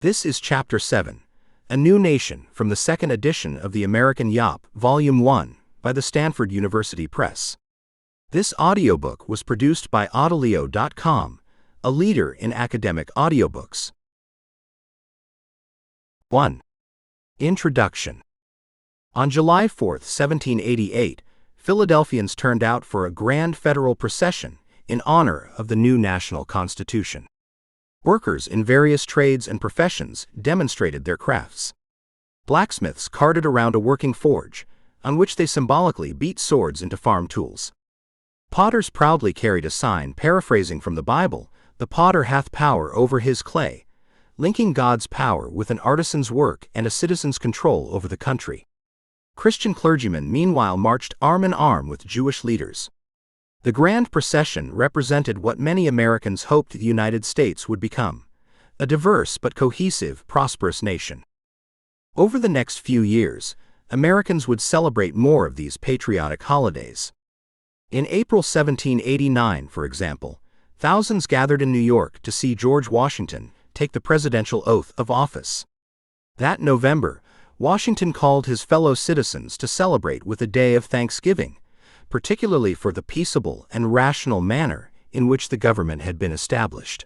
This is Chapter 7, A New Nation, from the second edition of the American Yawp, Volume 1, by the Stanford University Press. This audiobook was produced by Audileo.com, a leader in academic audiobooks. 1. Introduction. On July 4, 1788, Philadelphians turned out for a grand federal procession in honor of the new national constitution. Workers in various trades and professions demonstrated their crafts. Blacksmiths carted around a working forge, on which they symbolically beat swords into farm tools. Potters proudly carried a sign paraphrasing from the Bible, "The potter hath power over his clay," linking God's power with an artisan's work and a citizen's control over the country. Christian clergymen meanwhile marched arm in arm with Jewish leaders. The grand procession represented what many Americans hoped the United States would become: a diverse but cohesive, prosperous nation. Over the next few years, Americans would celebrate more of these patriotic holidays. In April 1789, for example, thousands gathered in New York to see George Washington take the presidential oath of office. That November, Washington called his fellow citizens to celebrate with a day of thanksgiving, particularly for the peaceable and rational manner in which the government had been established.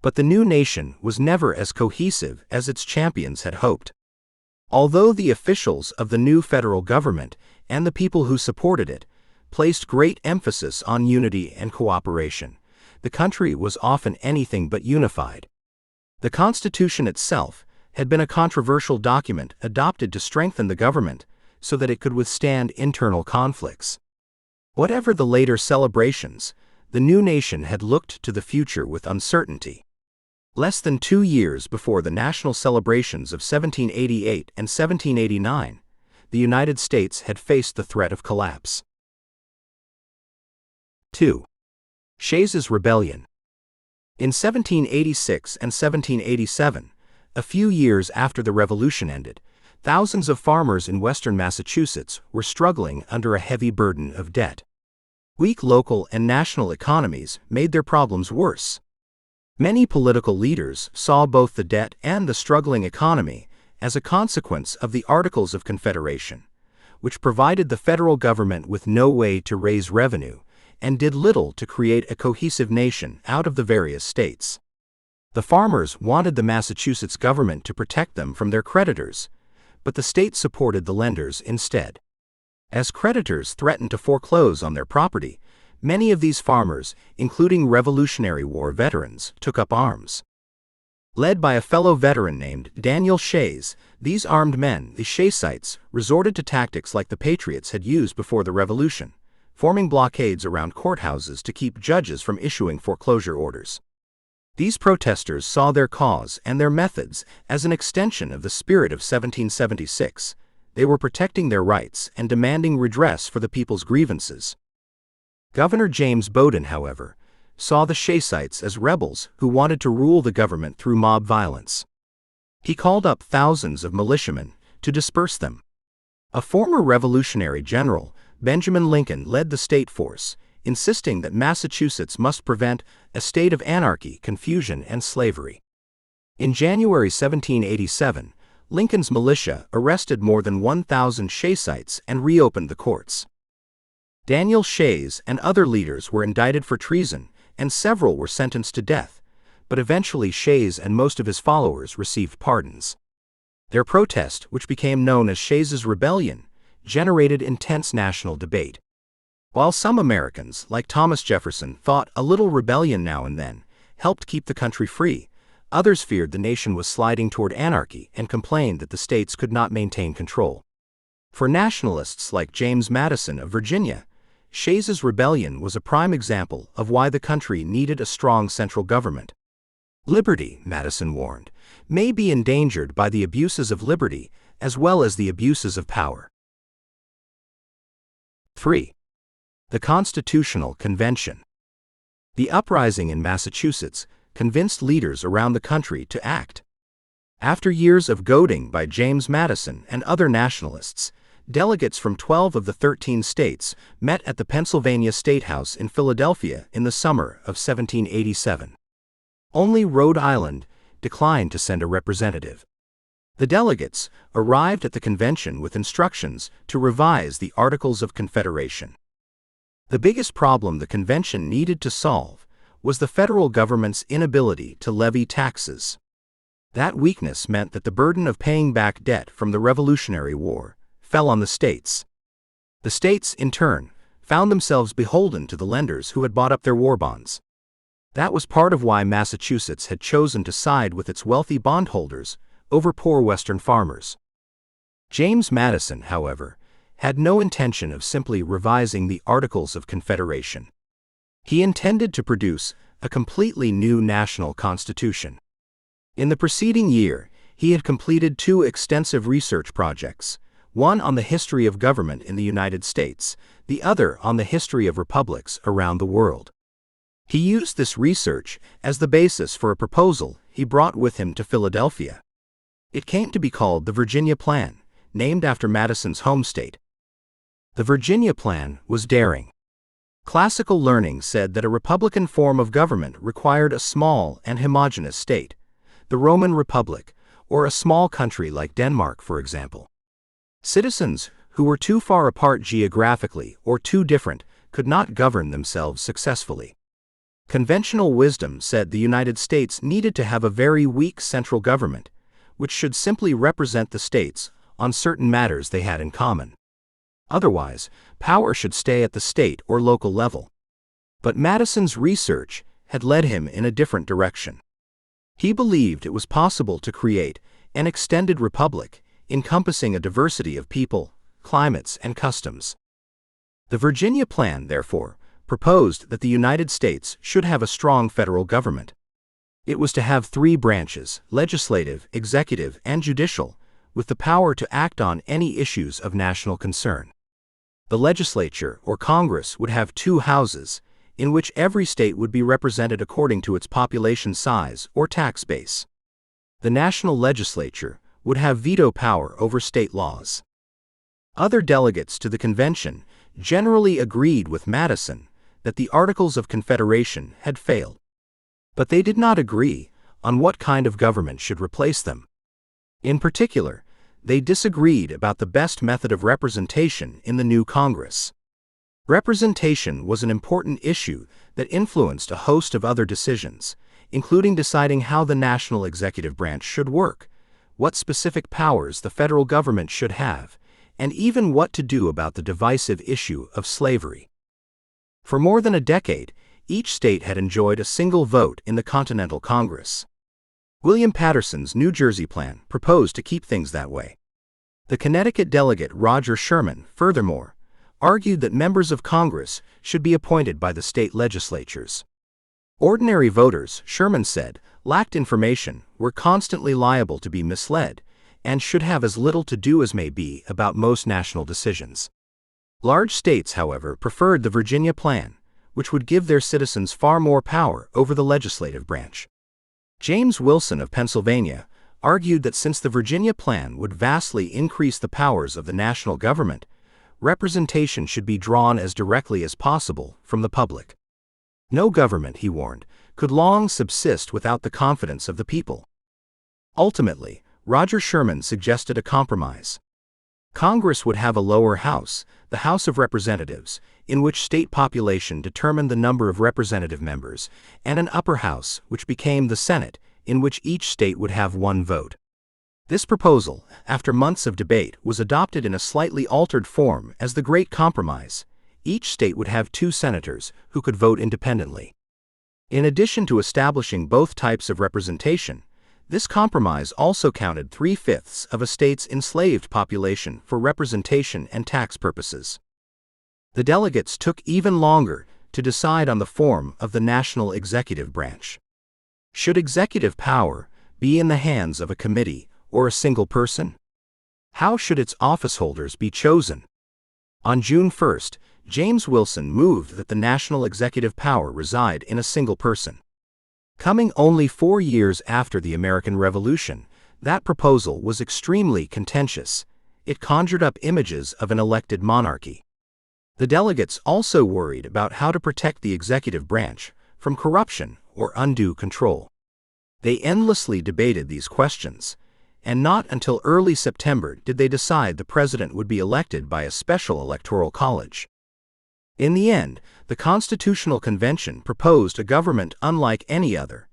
But the new nation was never as cohesive as its champions had hoped. Although the officials of the new federal government and the people who supported it placed great emphasis on unity and cooperation, the country was often anything but unified. The Constitution itself had been a controversial document adopted to strengthen the government so that it could withstand internal conflicts. Whatever the later celebrations, the new nation had looked to the future with uncertainty. Less than 2 years before the national celebrations of 1788 and 1789, the United States had faced the threat of collapse. 2. Shays's Rebellion. In 1786 and 1787, a few years after the Revolution ended, thousands of farmers in western Massachusetts were struggling under a heavy burden of debt. Weak local and national economies made their problems worse. Many political leaders saw both the debt and the struggling economy as a consequence of the Articles of Confederation, which provided the federal government with no way to raise revenue and did little to create a cohesive nation out of the various states. The farmers wanted the Massachusetts government to protect them from their creditors, but the state supported the lenders instead. As creditors threatened to foreclose on their property, many of these farmers, including Revolutionary War veterans, took up arms. Led by a fellow veteran named Daniel Shays, these armed men, the Shaysites, resorted to tactics like the Patriots had used before the Revolution, forming blockades around courthouses to keep judges from issuing foreclosure orders. These protesters saw their cause and their methods as an extension of the spirit of 1776. They were protecting their rights and demanding redress for the people's grievances. Governor James Bowdoin, however, saw the Shaysites as rebels who wanted to rule the government through mob violence. He called up thousands of militiamen to disperse them. A former Revolutionary general, Benjamin Lincoln, led the state force, insisting that Massachusetts must prevent a state of anarchy, confusion, and slavery. In January 1787, Lincoln's militia arrested more than 1,000 Shaysites and reopened the courts. Daniel Shays and other leaders were indicted for treason, and several were sentenced to death, but eventually Shays and most of his followers received pardons. Their protest, which became known as Shays's Rebellion, generated intense national debate. While some Americans, like Thomas Jefferson, thought a little rebellion now and then helped keep the country free, others feared the nation was sliding toward anarchy and complained that the states could not maintain control. For nationalists like James Madison of Virginia, Shays's Rebellion was a prime example of why the country needed a strong central government. Liberty, Madison warned, may be endangered by the abuses of liberty as well as the abuses of power. 3. The Constitutional Convention. The uprising in Massachusetts convinced leaders around the country to act. After years of goading by James Madison and other nationalists, delegates from 12 of the 13 states met at the Pennsylvania State House in Philadelphia in the summer of 1787. Only Rhode Island, declined to send a representative. The delegates arrived at the convention with instructions to revise the Articles of Confederation. The biggest problem the convention needed to solve was the federal government's inability to levy taxes. That weakness meant that the burden of paying back debt from the Revolutionary War fell on the states. The states, in turn, found themselves beholden to the lenders who had bought up their war bonds. That was part of why Massachusetts had chosen to side with its wealthy bondholders over poor Western farmers. James Madison, however, had no intention of simply revising the Articles of Confederation. He intended to produce a completely new national constitution. In the preceding year, he had completed 2 extensive research projects, one on the history of government in the United States, the other on the history of republics around the world. He used this research as the basis for a proposal he brought with him to Philadelphia. It came to be called the Virginia Plan, named after Madison's home state. The Virginia Plan was daring. Classical learning said that a republican form of government required a small and homogeneous state, the Roman Republic, or a small country like Denmark, for example. Citizens who were too far apart geographically or too different could not govern themselves successfully. Conventional wisdom said the United States needed to have a very weak central government, which should simply represent the states on certain matters they had in common. Otherwise, power should stay at the state or local level. But Madison's research had led him in a different direction. He believed it was possible to create an extended republic encompassing a diversity of people, climates, and customs. The Virginia Plan, therefore, proposed that the United States should have a strong federal government. It was to have 3 branches, legislative, executive, and judicial, with the power to act on any issues of national concern. The legislature, or Congress, would have 2 houses, in which every state would be represented according to its population size or tax base. The national legislature would have veto power over state laws. Other delegates to the convention generally agreed with Madison that the Articles of Confederation had failed. But they did not agree on what kind of government should replace them. In particular, they disagreed about the best method of representation in the new Congress. Representation was an important issue that influenced a host of other decisions, including deciding how the national executive branch should work, what specific powers the federal government should have, and even what to do about the divisive issue of slavery. For more than a decade, each state had enjoyed a single vote in the Continental Congress. William Patterson's New Jersey Plan proposed to keep things that way. The Connecticut delegate Roger Sherman, furthermore, argued that members of Congress should be appointed by the state legislatures. Ordinary voters, Sherman said, lacked information, were constantly liable to be misled, and should have as little to do as may be about most national decisions. Large states, however, preferred the Virginia Plan, which would give their citizens far more power over the legislative branch. James Wilson of Pennsylvania argued that since the Virginia Plan would vastly increase the powers of the national government, representation should be drawn as directly as possible from the public. No government, he warned, could long subsist without the confidence of the people. Ultimately, Roger Sherman suggested a compromise. Congress would have a lower house, the House of Representatives, in which state population determined the number of representative members, and an upper house, which became the Senate, in which each state would have 1 vote. This proposal, after months of debate, was adopted in a slightly altered form as the Great Compromise. Each state would have 2 senators who could vote independently. In addition to establishing both types of representation, this compromise also counted 3/5 of a state's enslaved population for representation and tax purposes. The delegates took even longer to decide on the form of the national executive branch. Should executive power be in the hands of a committee or a single person? How should its officeholders be chosen? On June 1, James Wilson moved that the national executive power reside in a single person. Coming only 4 years after the American Revolution, that proposal was extremely contentious. It conjured up images of an elected monarchy. The delegates also worried about how to protect the executive branch from corruption or undue control. They endlessly debated these questions, and not until early September did they decide the president would be elected by a special electoral college. In the end, the Constitutional Convention proposed a government unlike any other,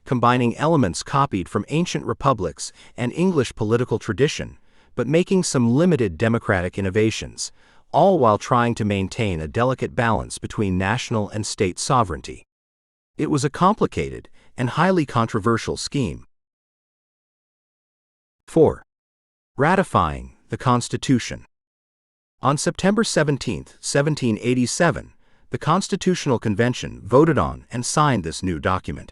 combining elements copied from ancient republics and English political tradition, but making some limited democratic innovations, all while trying to maintain a delicate balance between national and state sovereignty. It was a complicated and highly controversial scheme. 4. Ratifying the Constitution. On September 17, 1787, the Constitutional Convention voted on and signed this new document.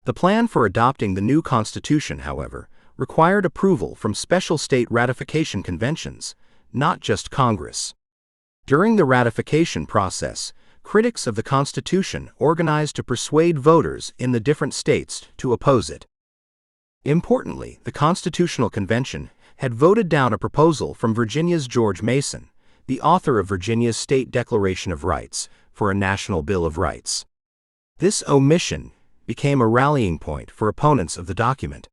The plan for adopting the new Constitution, however, required approval from special state ratification conventions, not just Congress. During the ratification process, critics of the Constitution organized to persuade voters in the different states to oppose it. Importantly, the Constitutional Convention had voted down a proposal from Virginia's George Mason, the author of Virginia's State Declaration of Rights, for a National Bill of Rights. This omission became a rallying point for opponents of the document.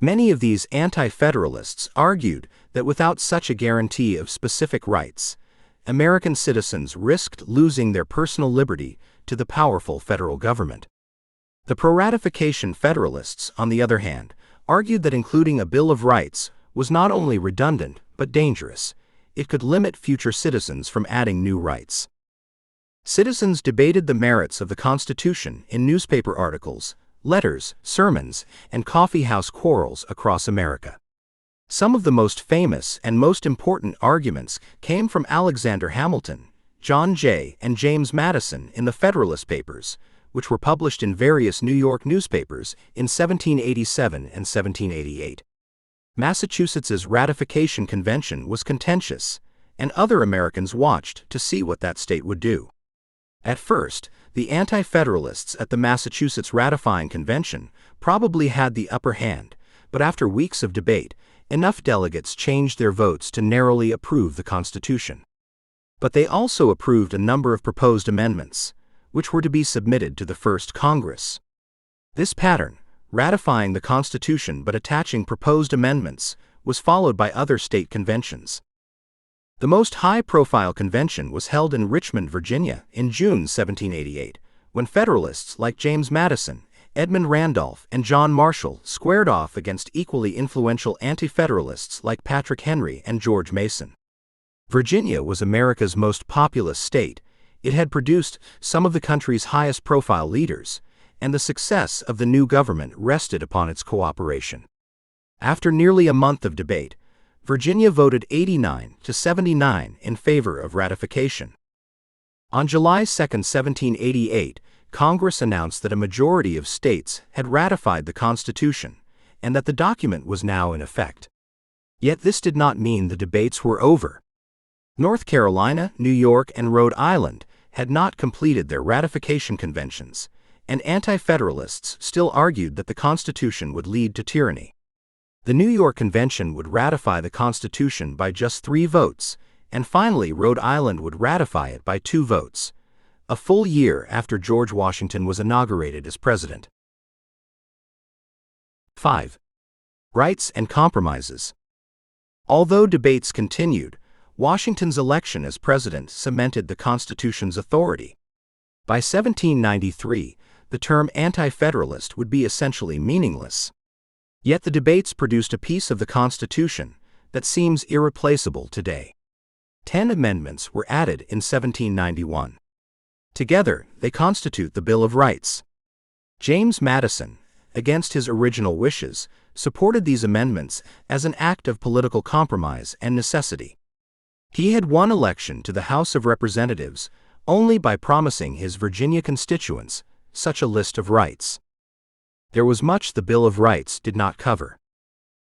Many of these anti-federalists argued that without such a guarantee of specific rights, American citizens risked losing their personal liberty to the powerful federal government. The pro-ratification Federalists, on the other hand, argued that including a Bill of Rights was not only redundant but dangerous. It could limit future citizens from adding new rights. Citizens debated the merits of the Constitution in newspaper articles, letters, sermons, and coffeehouse quarrels across America. Some of the most famous and most important arguments came from Alexander Hamilton, John Jay, and James Madison in the Federalist Papers, which were published in various New York newspapers in 1787 and 1788. Massachusetts's ratification convention was contentious, and other Americans watched to see what that state would do. At first, the anti-federalists at the Massachusetts ratifying convention probably had the upper hand, but after weeks of debate, enough delegates changed their votes to narrowly approve the Constitution. But they also approved a number of proposed amendments, which were to be submitted to the first Congress. This pattern, ratifying the Constitution but attaching proposed amendments, was followed by other state conventions. The most high-profile convention was held in Richmond, Virginia, in June 1788, when Federalists like James Madison, Edmund Randolph, and John Marshall squared off against equally influential anti-federalists like Patrick Henry and George Mason. Virginia was America's most populous state. It had produced some of the country's highest-profile leaders, and the success of the new government rested upon its cooperation. After nearly a month of debate, Virginia voted 89 to 79 in favor of ratification. On July 2, 1788, Congress announced that a majority of states had ratified the Constitution, and that the document was now in effect. Yet this did not mean the debates were over. North Carolina, New York, and Rhode Island had not completed their ratification conventions, and anti-federalists still argued that the Constitution would lead to tyranny. The New York Convention would ratify the Constitution by just 3 votes, and finally Rhode Island would ratify it by 2 votes, a full year after George Washington was inaugurated as president. 5. Rights and compromises. Although debates continued, Washington's election as president cemented the Constitution's authority. By 1793, the term anti-federalist would be essentially meaningless. Yet the debates produced a piece of the Constitution that seems irreplaceable today. 10 amendments were added in 1791. Together, they constitute the Bill of Rights. James Madison, against his original wishes, supported these amendments as an act of political compromise and necessity. He had won election to the House of Representatives only by promising his Virginia constituents such a list of rights. There was much the Bill of Rights did not cover.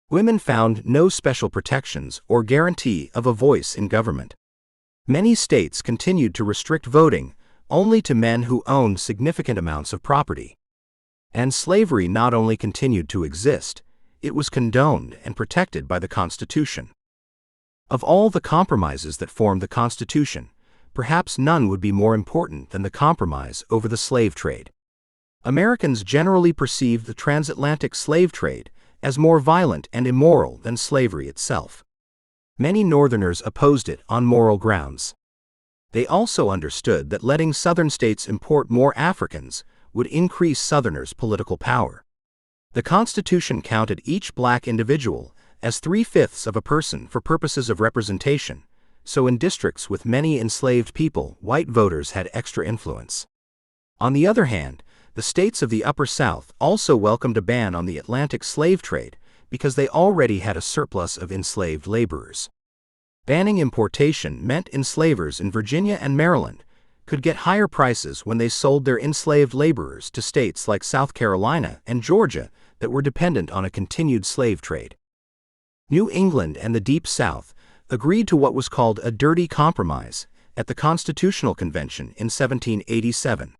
Women found no special protections or guarantee of a voice in government. Many states continued to restrict voting only to men who owned significant amounts of property. And slavery not only continued to exist, it was condoned and protected by the Constitution. Of all the compromises that formed the Constitution, perhaps none would be more important than the compromise over the slave trade. Americans generally perceived the transatlantic slave trade as more violent and immoral than slavery itself. Many Northerners opposed it on moral grounds. They also understood that letting Southern states import more Africans would increase Southerners' political power. The Constitution counted each black individual as 3/5 of a person for purposes of representation, so in districts with many enslaved people, white voters had extra influence. On the other hand, the states of the Upper South also welcomed a ban on the Atlantic slave trade because they already had a surplus of enslaved laborers. Banning importation meant enslavers in Virginia and Maryland could get higher prices when they sold their enslaved laborers to states like South Carolina and Georgia that were dependent on a continued slave trade. New England and the Deep South agreed to what was called a dirty compromise at the Constitutional Convention in 1787.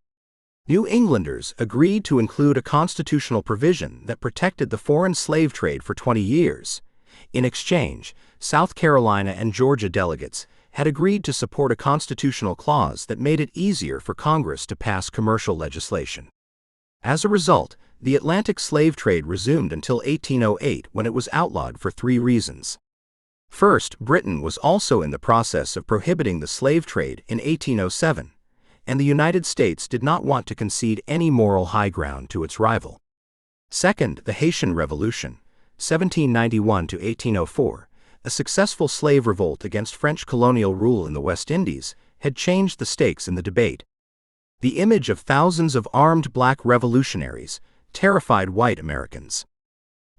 New Englanders agreed to include a constitutional provision that protected the foreign slave trade for 20 years. In exchange, South Carolina and Georgia delegates had agreed to support a constitutional clause that made it easier for Congress to pass commercial legislation. As a result, the Atlantic slave trade resumed until 1808, when it was outlawed for 3 reasons. First, Britain was also in the process of prohibiting the slave trade in 1807, and the United States did not want to concede any moral high ground to its rival. Second, the Haitian Revolution, 1791 to 1804, a successful slave revolt against French colonial rule in the West Indies, had changed the stakes in the debate. The image of thousands of armed black revolutionaries terrified white Americans.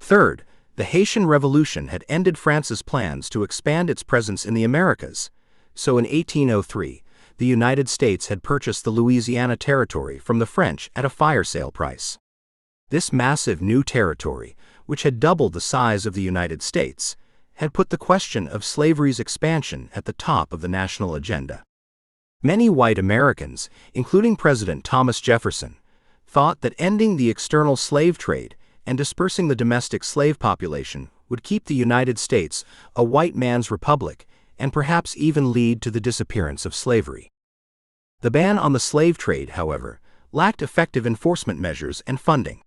Third, the Haitian Revolution had ended France's plans to expand its presence in the Americas, so in 1803, the United States had purchased the Louisiana Territory from the French at a fire sale price. This massive new territory, which had doubled the size of the United States, had put the question of slavery's expansion at the top of the national agenda. Many white Americans, including President Thomas Jefferson, thought that ending the external slave trade and dispersing the domestic slave population would keep the United States a white man's republic and perhaps even lead to the disappearance of slavery. The ban on the slave trade, however, lacked effective enforcement measures and funding.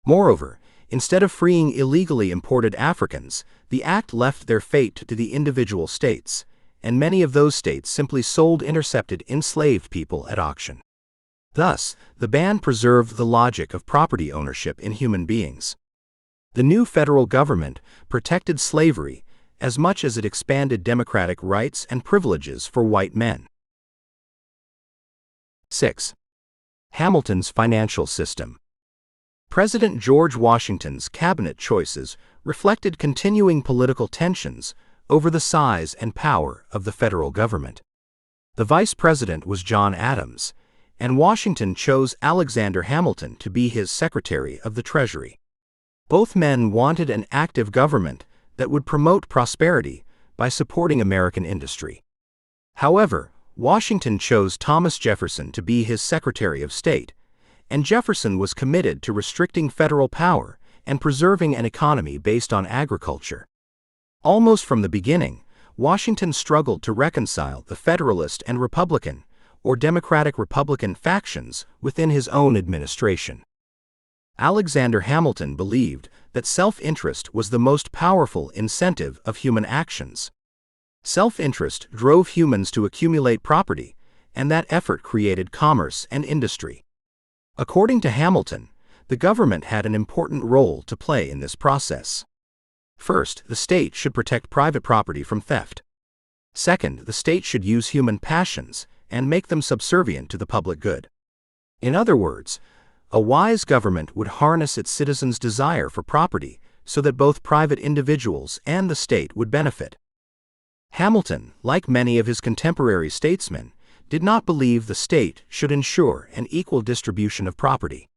Moreover, instead of freeing illegally imported Africans, the act left their fate to the individual states, and many of those states simply sold intercepted enslaved people at auction. Thus, the ban preserved the logic of property ownership in human beings. The new federal government protected slavery as much as it expanded democratic rights and privileges for white men. 6. Hamilton's financial system. President George Washington's cabinet choices reflected continuing political tensions over the size and power of the federal government. The vice president was John Adams, and Washington chose Alexander Hamilton to be his Secretary of the Treasury. Both men wanted an active government that would promote prosperity by supporting American industry. However, Washington chose Thomas Jefferson to be his Secretary of State, and Jefferson was committed to restricting federal power and preserving an economy based on agriculture. Almost from the beginning, Washington struggled to reconcile the Federalist and Republican, or Democratic-Republican factions within his own administration. Alexander Hamilton believed that self-interest was the most powerful incentive of human actions. Self-interest drove humans to accumulate property, and that effort created commerce and industry. According to Hamilton, the government had an important role to play in this process. First, the state should protect private property from theft. Second, the state should use human passions and make them subservient to the public good. In other words, a wise government would harness its citizens' desire for property so that both private individuals and the state would benefit. Hamilton, like many of his contemporary statesmen, did not believe the state should ensure an equal distribution of property.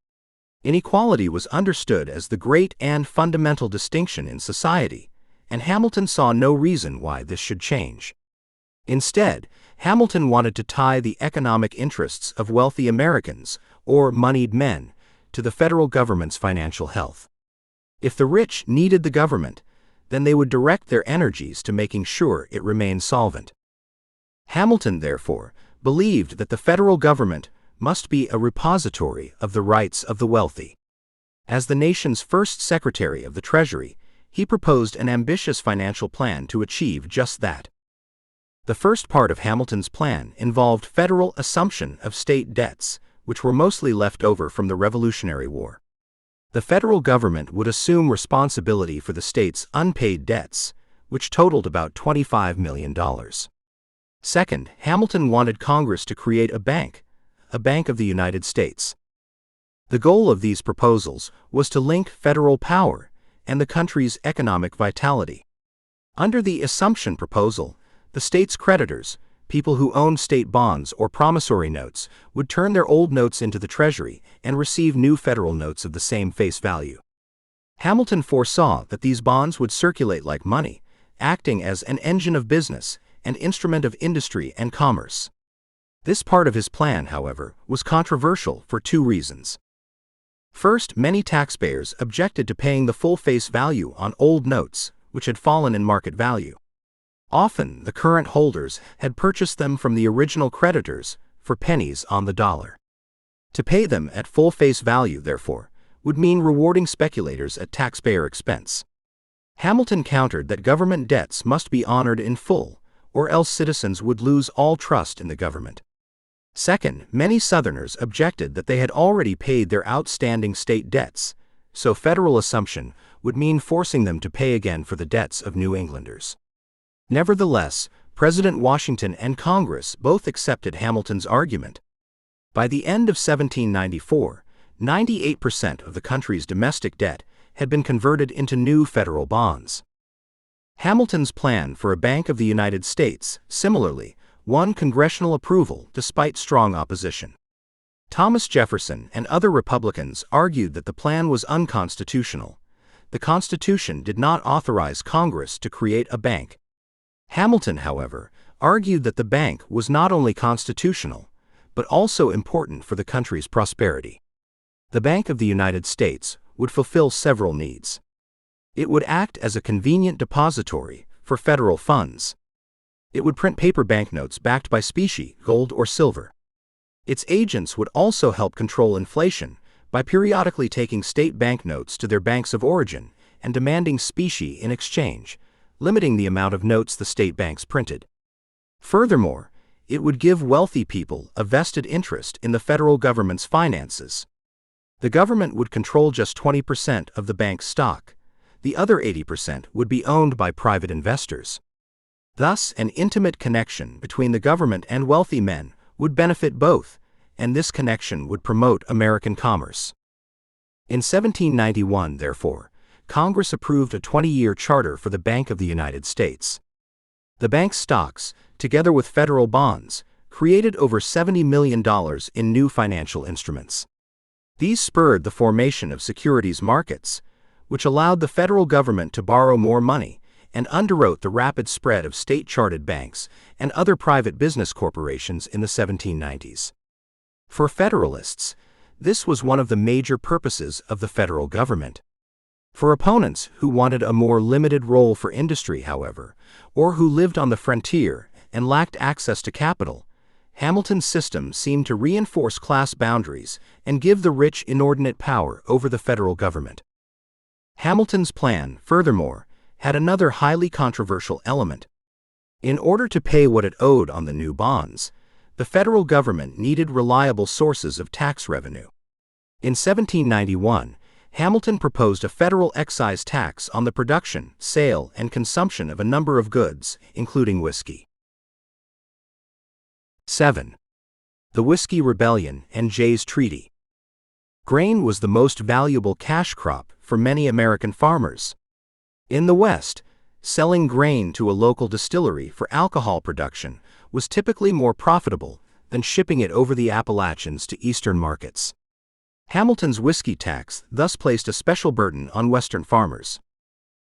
Inequality was understood as the great and fundamental distinction in society, and Hamilton saw no reason why this should change. Instead, Hamilton wanted to tie the economic interests of wealthy Americans, or moneyed men, to the federal government's financial health. If the rich needed the government, then they would direct their energies to making sure it remained solvent. Hamilton, therefore, believed that the federal government must be a repository of the rights of the wealthy. As the nation's first Secretary of the Treasury, he proposed an ambitious financial plan to achieve just that. The first part of Hamilton's plan involved federal assumption of state debts, which were mostly left over from the Revolutionary War. The federal government would assume responsibility for the state's unpaid debts, which totaled about $25 million. Second, Hamilton wanted Congress to create a bank of the United States. The goal of these proposals was to link federal power and the country's economic vitality. Under the assumption proposal, the state's creditors, people who owned state bonds or promissory notes, would turn their old notes into the Treasury and receive new federal notes of the same face value. Hamilton foresaw that these bonds would circulate like money, acting as an engine of business, an instrument of industry and commerce. This part of his plan, however, was controversial for two reasons. First, many taxpayers objected to paying the full face value on old notes, which had fallen in market value. Often, the current holders had purchased them from the original creditors for pennies on the dollar. To pay them at full face value, therefore, would mean rewarding speculators at taxpayer expense. Hamilton countered that government debts must be honored in full, or else citizens would lose all trust in the government. Second, many Southerners objected that they had already paid their outstanding state debts, so federal assumption would mean forcing them to pay again for the debts of New Englanders. Nevertheless, President Washington and Congress both accepted Hamilton's argument. By the end of 1794, 98% of the country's domestic debt had been converted into new federal bonds. Hamilton's plan for a Bank of the United States, similarly, won congressional approval despite strong opposition. Thomas Jefferson and other Republicans argued that the plan was unconstitutional. The Constitution did not authorize Congress to create a bank. Hamilton, however, argued that the bank was not only constitutional, but also important for the country's prosperity. The Bank of the United States would fulfill several needs. It would act as a convenient depository for federal funds. It would print paper banknotes backed by specie, gold or silver. Its agents would also help control inflation by periodically taking state banknotes to their banks of origin and demanding specie in exchange, limiting the amount of notes the state banks printed. Furthermore, it would give wealthy people a vested interest in the federal government's finances. The government would control just 20% of the bank's stock. The other 80% would be owned by private investors. Thus, an intimate connection between the government and wealthy men would benefit both, and this connection would promote American commerce. In 1791, therefore, Congress approved a 20-year charter for the Bank of the United States. The bank's stocks, together with federal bonds, created over $70 million in new financial instruments. These spurred the formation of securities markets, which allowed the federal government to borrow more money and underwrote the rapid spread of state-chartered banks and other private business corporations in the 1790s. For Federalists, this was one of the major purposes of the federal government. For opponents who wanted a more limited role for industry, however, or who lived on the frontier and lacked access to capital, Hamilton's system seemed to reinforce class boundaries and give the rich inordinate power over the federal government. Hamilton's plan, furthermore, had another highly controversial element. In order to pay what it owed on the new bonds, the federal government needed reliable sources of tax revenue. In 1791, Hamilton proposed a federal excise tax on the production, sale, and consumption of a number of goods, including whiskey. 7. The Whiskey Rebellion and Jay's Treaty. Grain was the most valuable cash crop for many American farmers. In the West, selling grain to a local distillery for alcohol production was typically more profitable than shipping it over the Appalachians to eastern markets. Hamilton's whiskey tax thus placed a special burden on Western farmers.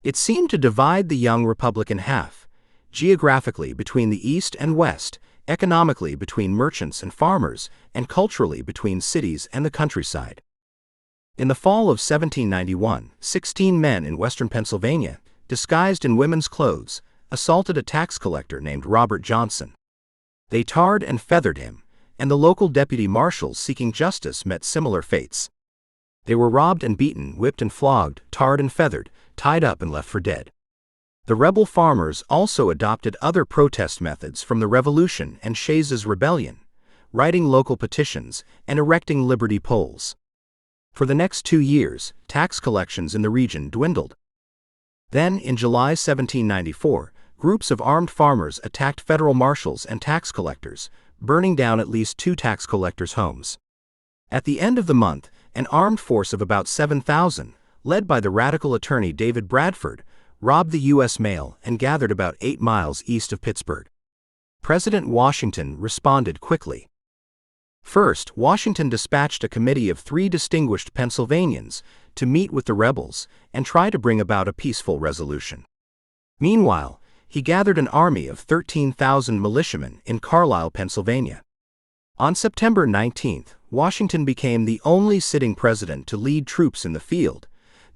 It seemed to divide the young republic in half, geographically between the East and West, economically between merchants and farmers, and culturally between cities and the countryside. In the fall of 1791, 16 men in western Pennsylvania, disguised in women's clothes, assaulted a tax collector named Robert Johnson. They tarred and feathered him, and the local deputy marshals seeking justice met similar fates. They were robbed and beaten, whipped and flogged, tarred and feathered, tied up and left for dead. The rebel farmers also adopted other protest methods from the Revolution and Shays's Rebellion, writing local petitions and erecting liberty poles. For the next 2 years, tax collections in the region dwindled. Then, in July 1794, groups of armed farmers attacked federal marshals and tax collectors, burning down at least 2 tax collectors' homes. At the end of the month, an armed force of about 7,000, led by the radical attorney David Bradford, robbed the U.S. mail and gathered about 8 miles east of Pittsburgh. President Washington responded quickly. First, Washington dispatched a committee of 3 distinguished Pennsylvanians to meet with the rebels and try to bring about a peaceful resolution. Meanwhile, he gathered an army of 13,000 militiamen in Carlisle, Pennsylvania. On September 19, Washington became the only sitting president to lead troops in the field,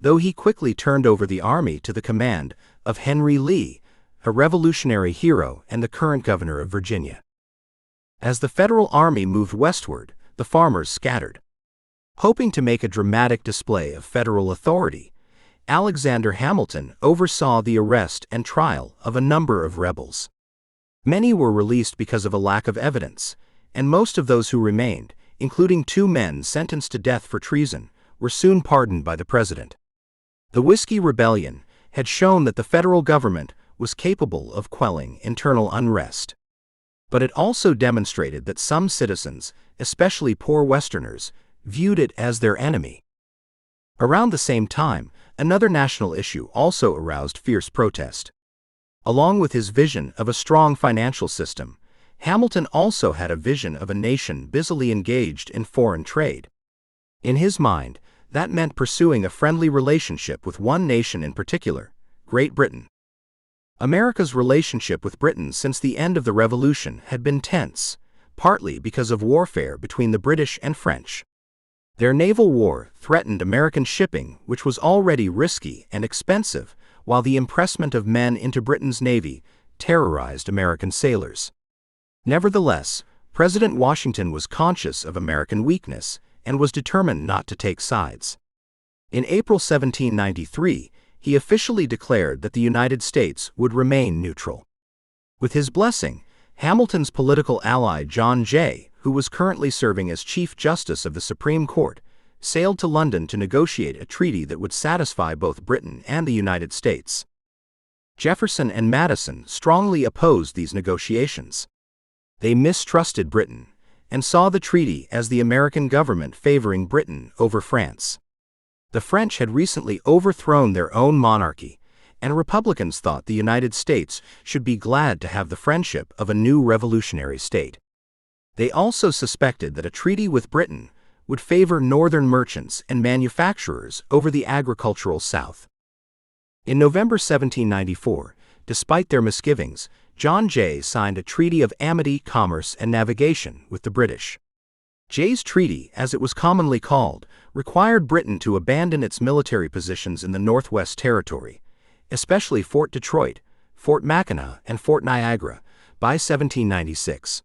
though he quickly turned over the army to the command of Henry Lee, a Revolutionary hero and the current governor of Virginia. As the Federal Army moved westward, the farmers scattered. Hoping to make a dramatic display of federal authority, Alexander Hamilton oversaw the arrest and trial of a number of rebels. Many were released because of a lack of evidence, and most of those who remained, including 2 men sentenced to death for treason, were soon pardoned by the president. The Whiskey Rebellion had shown that the federal government was capable of quelling internal unrest. But it also demonstrated that some citizens, especially poor Westerners, viewed it as their enemy. Around the same time, another national issue also aroused fierce protest. Along with his vision of a strong financial system, Hamilton also had a vision of a nation busily engaged in foreign trade. In his mind, that meant pursuing a friendly relationship with one nation in particular, Great Britain. America's relationship with Britain since the end of the Revolution had been tense, partly because of warfare between the British and French. Their naval war threatened American shipping, which was already risky and expensive, while the impressment of men into Britain's navy terrorized American sailors. Nevertheless, President Washington was conscious of American weakness and was determined not to take sides. In April 1793, he officially declared that the United States would remain neutral. With his blessing, Hamilton's political ally John Jay, who was currently serving as Chief Justice of the Supreme Court, sailed to London to negotiate a treaty that would satisfy both Britain and the United States. Jefferson and Madison strongly opposed these negotiations. They mistrusted Britain and saw the treaty as the American government favoring Britain over France. The French had recently overthrown their own monarchy, and Republicans thought the United States should be glad to have the friendship of a new revolutionary state. They also suspected that a treaty with Britain would favor northern merchants and manufacturers over the agricultural South. In November 1794, despite their misgivings, John Jay signed a treaty of amity, commerce, and navigation with the British. Jay's Treaty, as it was commonly called, required Britain to abandon its military positions in the Northwest Territory, especially Fort Detroit, Fort Mackinac, and Fort Niagara, by 1796.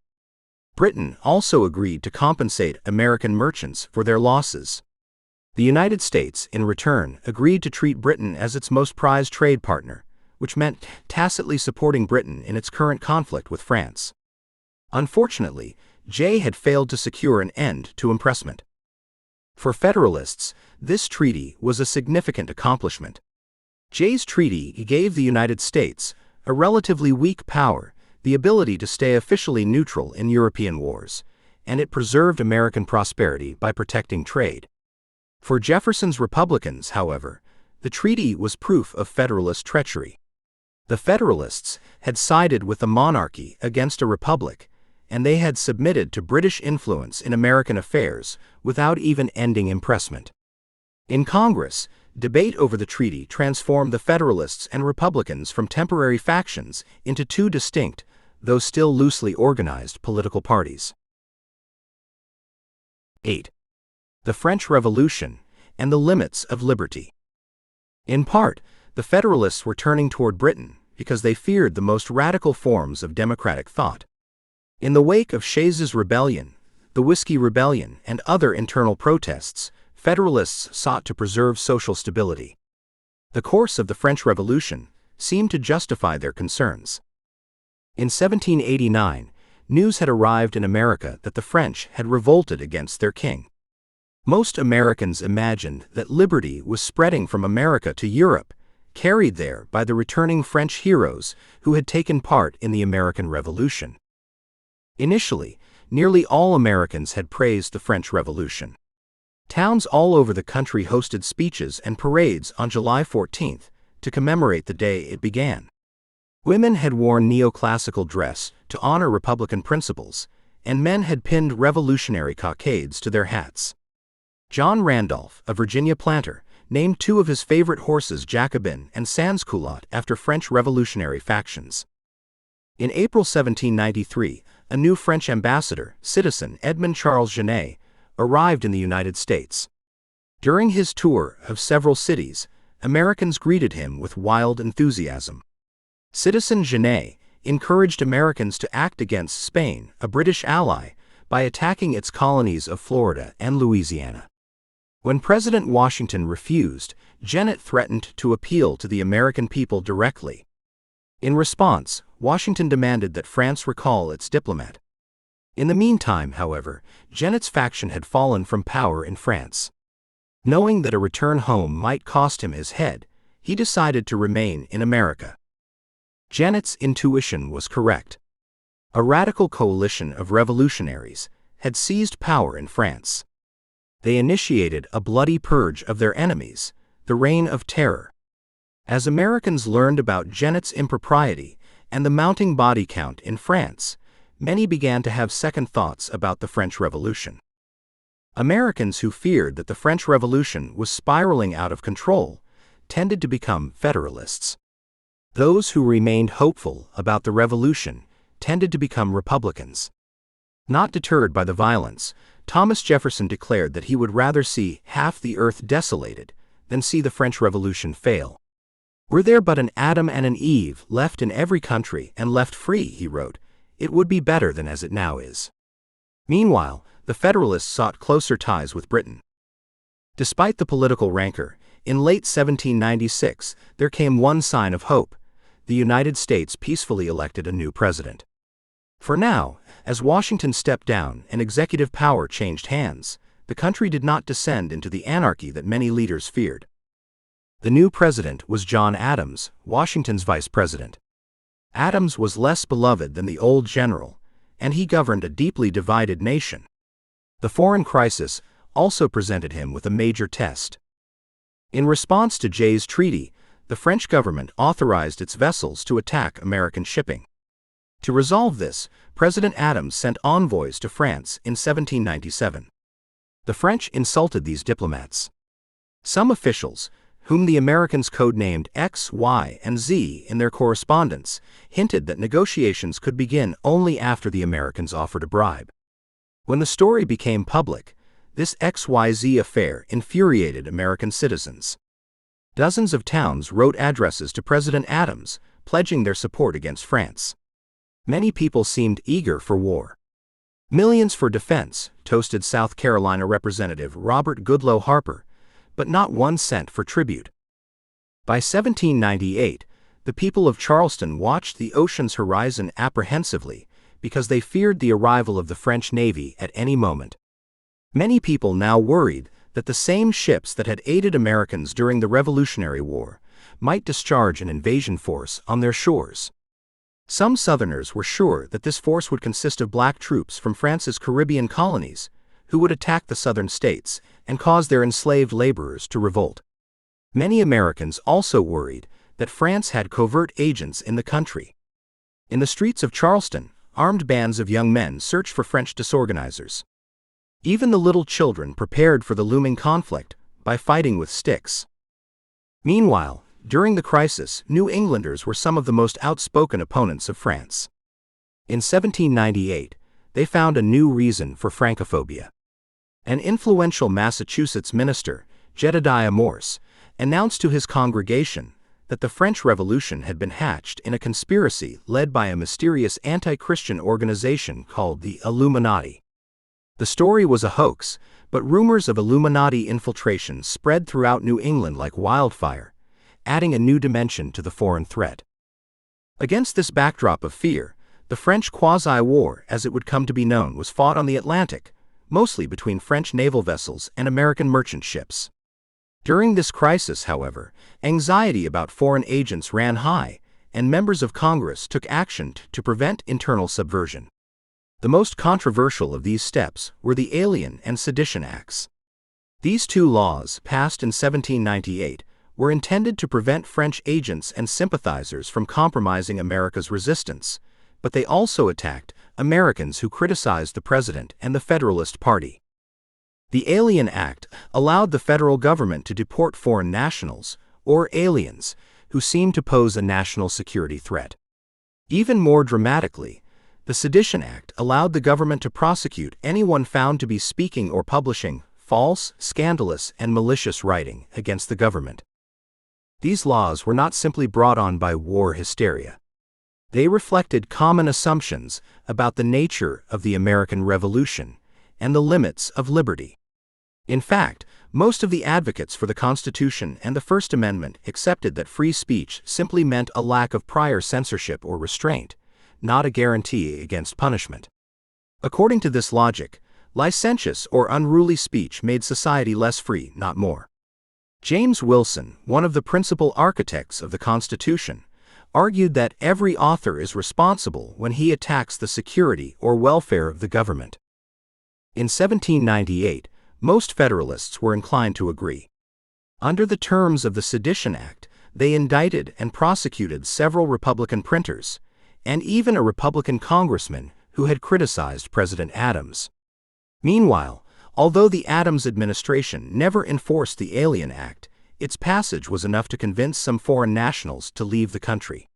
Britain also agreed to compensate American merchants for their losses. The United States, in return, agreed to treat Britain as its most prized trade partner, which meant tacitly supporting Britain in its current conflict with France. Unfortunately, Jay had failed to secure an end to impressment. For Federalists, this treaty was a significant accomplishment. Jay's treaty gave the United States, a relatively weak power, the ability to stay officially neutral in European wars, and it preserved American prosperity by protecting trade. For Jefferson's Republicans, however, the treaty was proof of Federalist treachery. The Federalists had sided with the monarchy against a republic, and they had submitted to British influence in American affairs without even ending impressment. In Congress, debate over the treaty transformed the Federalists and Republicans from temporary factions into 2 distinct, though still loosely organized, political parties. 8. The French Revolution and the limits of liberty. In part, the Federalists were turning toward Britain because they feared the most radical forms of democratic thought. In the wake of Shays's Rebellion, the Whiskey Rebellion, and other internal protests, Federalists sought to preserve social stability. The course of the French Revolution seemed to justify their concerns. In 1789, news had arrived in America that the French had revolted against their king. Most Americans imagined that liberty was spreading from America to Europe, carried there by the returning French heroes who had taken part in the American Revolution. Initially, nearly all Americans had praised the French Revolution. Towns all over the country hosted speeches and parades on July 14th to commemorate the day it began. Women had worn neoclassical dress to honor Republican principles, and men had pinned revolutionary cockades to their hats. John Randolph, a Virginia planter, named two of his favorite horses Jacobin and Sansculotte after French revolutionary factions. In April 1793, a new French ambassador, citizen Edmond Charles Genet, arrived in the United States. During his tour of several cities, Americans greeted him with wild enthusiasm. Citizen Genet encouraged Americans to act against Spain, a British ally, by attacking its colonies of Florida and Louisiana. When President Washington refused, Genet threatened to appeal to the American people directly. In response, Washington demanded that France recall its diplomat. In the meantime, however, Genet's faction had fallen from power in France. Knowing that a return home might cost him his head, he decided to remain in America. Genet's intuition was correct. A radical coalition of revolutionaries had seized power in France. They initiated a bloody purge of their enemies, the Reign of Terror. As Americans learned about Genet's impropriety and the mounting body count in France, many began to have second thoughts about the French Revolution. Americans who feared that the French Revolution was spiraling out of control tended to become Federalists. Those who remained hopeful about the Revolution tended to become Republicans. Not deterred by the violence, Thomas Jefferson declared that he would rather see half the earth desolated than see the French Revolution fail. "Were there but an Adam and an Eve left in every country and left free," he wrote, "it would be better than as it now is." Meanwhile, the Federalists sought closer ties with Britain. Despite the political rancor, in late 1796, there came one sign of hope. The United States peacefully elected a new president. For now, as Washington stepped down and executive power changed hands, the country did not descend into the anarchy that many leaders feared. The new president was John Adams, Washington's vice president. Adams was less beloved than the old general, and he governed a deeply divided nation. The foreign crisis also presented him with a major test. In response to Jay's Treaty, the French government authorized its vessels to attack American shipping. To resolve this, President Adams sent envoys to France in 1797. The French insulted these diplomats. Some officials, whom the Americans codenamed X, Y, and Z in their correspondence, hinted that negotiations could begin only after the Americans offered a bribe. When the story became public, this XYZ affair infuriated American citizens. Dozens of towns wrote addresses to President Adams, pledging their support against France. Many people seemed eager for war. "Millions for defense," toasted South Carolina Representative Robert Goodloe Harper, but not 1 cent for tribute. By 1798, the people of Charleston watched the ocean's horizon apprehensively because they feared the arrival of the French Navy at any moment. Many people now worried that the same ships that had aided Americans during the Revolutionary War might discharge an invasion force on their shores. Some Southerners were sure that this force would consist of black troops from France's Caribbean colonies, who would attack the southern states and cause their enslaved laborers to revolt. Many Americans also worried that France had covert agents in the country. In the streets of Charleston, armed bands of young men searched for French disorganizers. Even the little children prepared for the looming conflict by fighting with sticks. Meanwhile, during the crisis, New Englanders were some of the most outspoken opponents of France. In 1798, they found a new reason for Francophobia. An influential Massachusetts minister, Jedediah Morse, announced to his congregation that the French Revolution had been hatched in a conspiracy led by a mysterious anti-Christian organization called the Illuminati. The story was a hoax, but rumors of Illuminati infiltration spread throughout New England like wildfire, adding a new dimension to the foreign threat. Against this backdrop of fear, the French quasi-war, as it would come to be known, was fought on the Atlantic, mostly between French naval vessels and American merchant ships. During this crisis, however, anxiety about foreign agents ran high, and members of Congress took action to prevent internal subversion. The most controversial of these steps were the Alien and Sedition Acts. These two laws, passed in 1798, were intended to prevent French agents and sympathizers from compromising America's resistance, but they also attacked Americans who criticized the president and the Federalist Party. The Alien Act allowed the federal government to deport foreign nationals, or aliens, who seemed to pose a national security threat. Even more dramatically, the Sedition Act allowed the government to prosecute anyone found to be speaking or publishing false, scandalous, and malicious writing against the government. These laws were not simply brought on by war hysteria. They reflected common assumptions about the nature of the American Revolution and the limits of liberty. In fact, most of the advocates for the Constitution and the First Amendment accepted that free speech simply meant a lack of prior censorship or restraint, not a guarantee against punishment. According to this logic, licentious or unruly speech made society less free, not more. James Wilson, one of the principal architects of the Constitution, argued that every author is responsible when he attacks the security or welfare of the government. In 1798, most Federalists were inclined to agree. Under the terms of the Sedition Act, they indicted and prosecuted several Republican printers, and even a Republican congressman who had criticized President Adams. Meanwhile, although the Adams administration never enforced the Alien Act, its passage was enough to convince some foreign nationals to leave the country.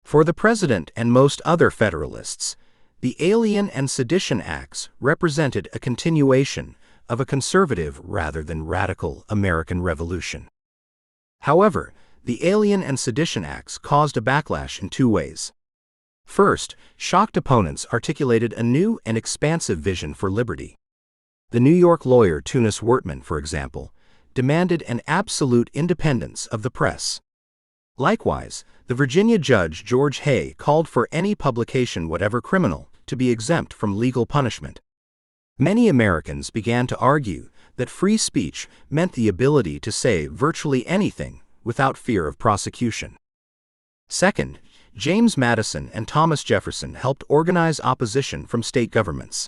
For the president and most other Federalists, the Alien and Sedition Acts represented a continuation of a conservative rather than radical American Revolution. However, the Alien and Sedition Acts caused a backlash in two ways. First, shocked opponents articulated a new and expansive vision for liberty. The New York lawyer Tunis Wertman, for example, demanded an absolute independence of the press. Likewise, the Virginia judge George Hay called for any publication, whatever criminal, to be exempt from legal punishment. Many Americans began to argue that free speech meant the ability to say virtually anything without fear of prosecution. Second, James Madison and Thomas Jefferson helped organize opposition from state governments.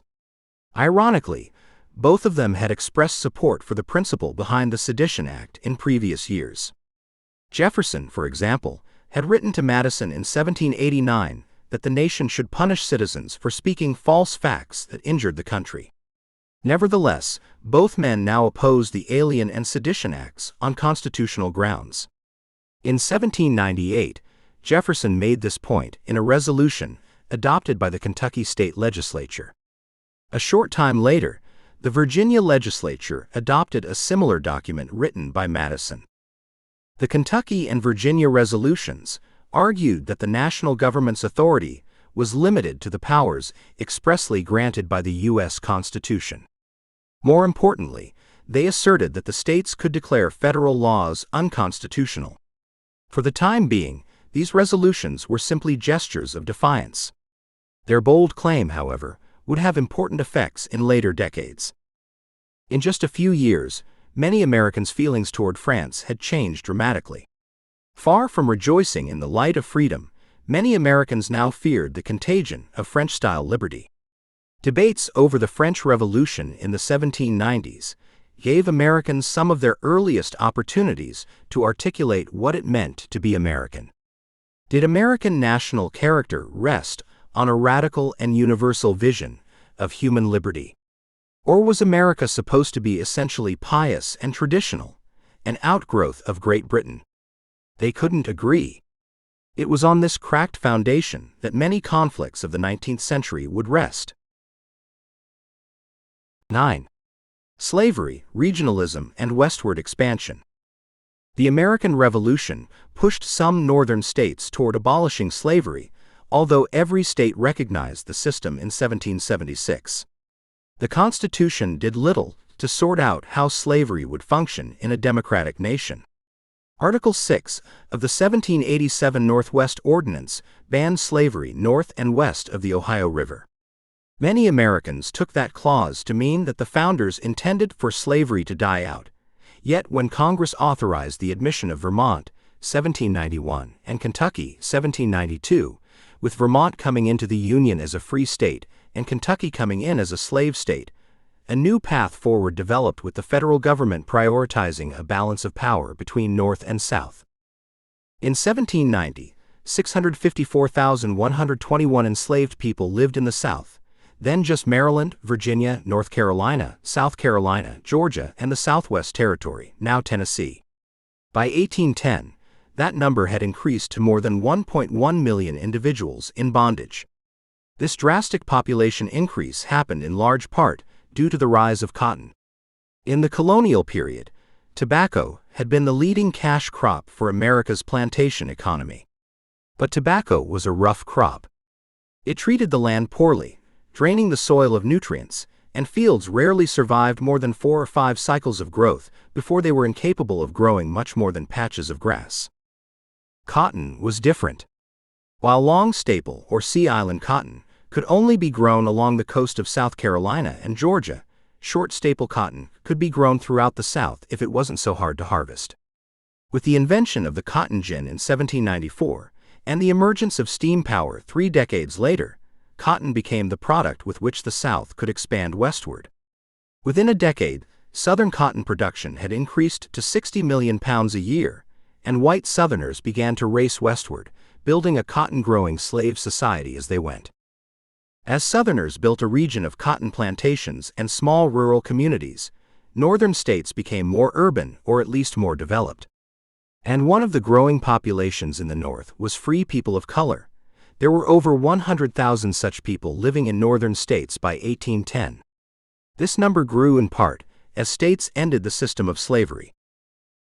Ironically, both of them had expressed support for the principle behind the Sedition Act in previous years. Jefferson, for example, had written to Madison in 1789 that the nation should punish citizens for speaking false facts that injured the country. Nevertheless, both men now opposed the Alien and Sedition Acts on constitutional grounds. In 1798, Jefferson made this point in a resolution adopted by the Kentucky state legislature. A short time later, the Virginia legislature adopted a similar document written by Madison. The Kentucky and Virginia resolutions argued that the national government's authority was limited to the powers expressly granted by the U.S. Constitution. More importantly, they asserted that the states could declare federal laws unconstitutional. For the time being, these resolutions were simply gestures of defiance. Their bold claim, however, would have important effects in later decades. In just a few years, many Americans' feelings toward France had changed dramatically. Far from rejoicing in the light of freedom, many Americans now feared the contagion of French-style liberty. Debates over the French Revolution in the 1790s gave Americans some of their earliest opportunities to articulate what it meant to be American. Did American national character rest on a radical and universal vision of human liberty? Or was America supposed to be essentially pious and traditional, an outgrowth of Great Britain? They couldn't agree. It was on this cracked foundation that many conflicts of the 19th century would rest. 9. Slavery, regionalism, and westward expansion. The American Revolution pushed some northern states toward abolishing slavery, although every state recognized the system in 1776. The Constitution did little to sort out how slavery would function in a democratic nation. Article 6 of the 1787 Northwest Ordinance banned slavery north and west of the Ohio River. Many Americans took that clause to mean that the founders intended for slavery to die out. Yet when Congress authorized the admission of Vermont, 1791, and Kentucky, 1792, with Vermont coming into the Union as a free state and Kentucky coming in as a slave state, a new path forward developed with the federal government prioritizing a balance of power between North and South. In 1790, 654,121 enslaved people lived in the South, then just Maryland, Virginia, North Carolina, South Carolina, Georgia, and the Southwest Territory, now Tennessee. By 1810, that number had increased to more than 1.1 million individuals in bondage. This drastic population increase happened in large part due to the rise of cotton. In the colonial period, tobacco had been the leading cash crop for America's plantation economy. But tobacco was a rough crop. It treated the land poorly, draining the soil of nutrients, and fields rarely survived more than 4 or 5 cycles of growth before they were incapable of growing much more than patches of grass. Cotton was different. While long staple or Sea Island cotton could only be grown along the coast of South Carolina and Georgia, short staple cotton could be grown throughout the South if it wasn't so hard to harvest. With the invention of the cotton gin in 1794 and the emergence of steam power 3 decades later, cotton became the product with which the South could expand westward. Within a decade, Southern cotton production had increased to 60 million pounds a year, and white Southerners began to race westward, building a cotton-growing slave society as they went. As Southerners built a region of cotton plantations and small rural communities, Northern states became more urban or at least more developed. And one of the growing populations in the North was free people of color. There were over 100,000 such people living in Northern states by 1810. This number grew in part as states ended the system of slavery.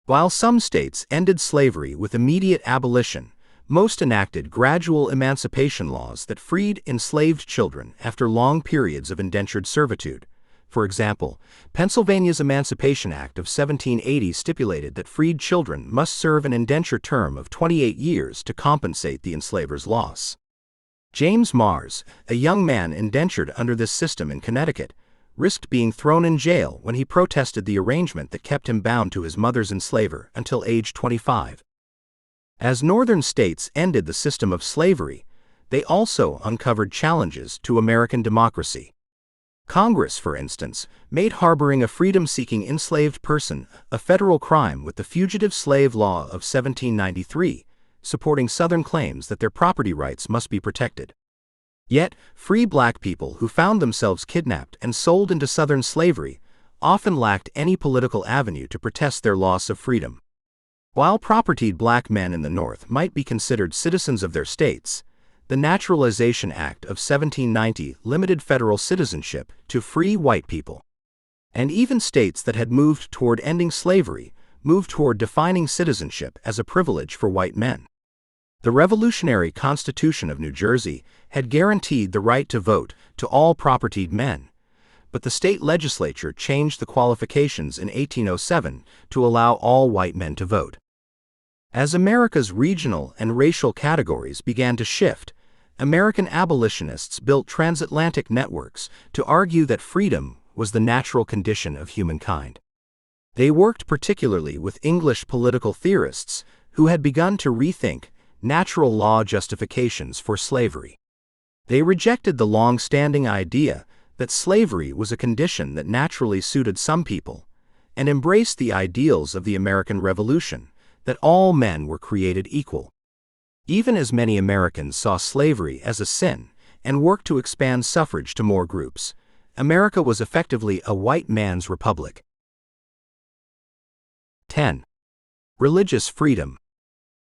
While some states ended slavery with immediate abolition, most enacted gradual emancipation laws that freed enslaved children after long periods of indentured servitude. For example, Pennsylvania's Emancipation Act of 1780 stipulated that freed children must serve an indenture term of 28 years to compensate the enslaver's loss. James Mars, a young man indentured under this system in Connecticut, risked being thrown in jail when he protested the arrangement that kept him bound to his mother's enslaver until age 25. As Northern states ended the system of slavery, they also uncovered challenges to American democracy. Congress, for instance, made harboring a freedom-seeking enslaved person a federal crime with the Fugitive Slave Law of 1793, supporting Southern claims that their property rights must be protected. Yet, free black people who found themselves kidnapped and sold into Southern slavery often lacked any political avenue to protest their loss of freedom. While propertied black men in the North might be considered citizens of their states, the Naturalization Act of 1790 limited federal citizenship to free white people. And even states that had moved toward ending slavery moved toward defining citizenship as a privilege for white men. The Revolutionary Constitution of New Jersey had guaranteed the right to vote to all propertied men, but the state legislature changed the qualifications in 1807 to allow all white men to vote. As America's regional and racial categories began to shift, American abolitionists built transatlantic networks to argue that freedom was the natural condition of humankind. They worked particularly with English political theorists who had begun to rethink natural law justifications for slavery. They rejected the long-standing idea that slavery was a condition that naturally suited some people, and embraced the ideals of the American Revolution, that all men were created equal. Even as many Americans saw slavery as a sin and worked to expand suffrage to more groups, America was effectively a white man's republic. 10. Religious freedom.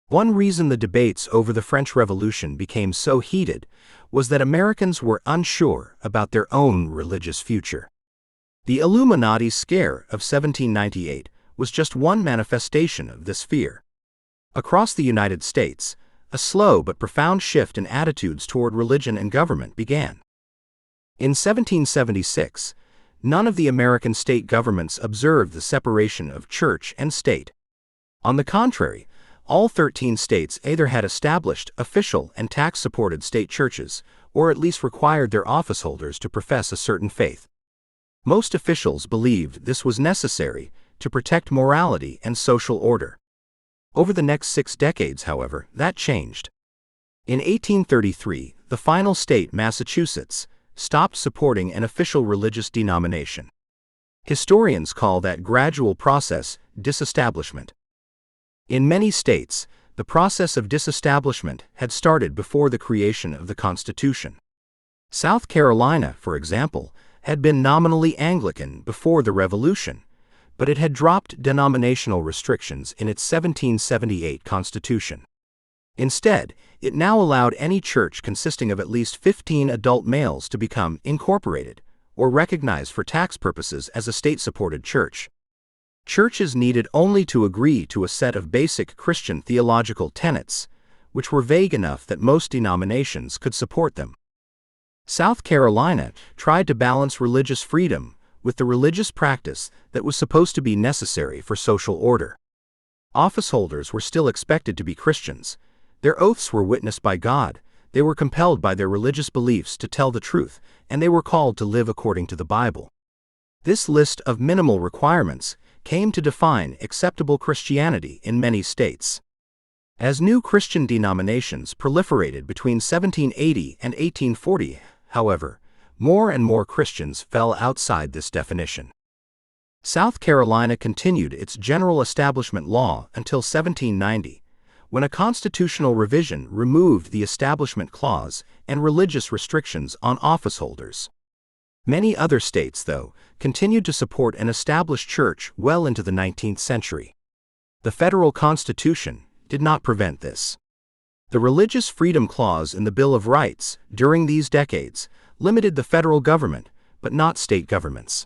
One reason the debates over the French Revolution became so heated was that Americans were unsure about their own religious future. The Illuminati scare of 1798 was just one manifestation of this fear. Across the United States, a slow but profound shift in attitudes toward religion and government began. In 1776, none of the American state governments observed the separation of church and state. On the contrary, all 13 states either had established official and tax-supported state churches, or at least required their officeholders to profess a certain faith. Most officials believed this was necessary to protect morality and social order. Over the next 6 decades, however, that changed. In 1833, the final state, Massachusetts, stopped supporting an official religious denomination. Historians call that gradual process disestablishment. In many states, the process of disestablishment had started before the creation of the Constitution. South Carolina, for example, had been nominally Anglican before the Revolution, but it had dropped denominational restrictions in its 1778 Constitution. Instead, it now allowed any church consisting of at least 15 adult males to become incorporated or recognized for tax purposes as a state-supported church. Churches needed only to agree to a set of basic Christian theological tenets, which were vague enough that most denominations could support them. South Carolina tried to balance religious freedom with the religious practice that was supposed to be necessary for social order. Officeholders were still expected to be Christians. Their oaths were witnessed by God, they were compelled by their religious beliefs to tell the truth, and they were called to live according to the Bible. This list of minimal requirements came to define acceptable Christianity in many states. As new Christian denominations proliferated between 1780 and 1840, however, more and more Christians fell outside this definition. South Carolina continued its general establishment law until 1790, when a constitutional revision removed the Establishment Clause and religious restrictions on officeholders. Many other states, though, continued to support an established church well into the 19th century. The federal Constitution did not prevent this. The Religious Freedom Clause in the Bill of Rights, during these decades, limited the federal government, but not state governments.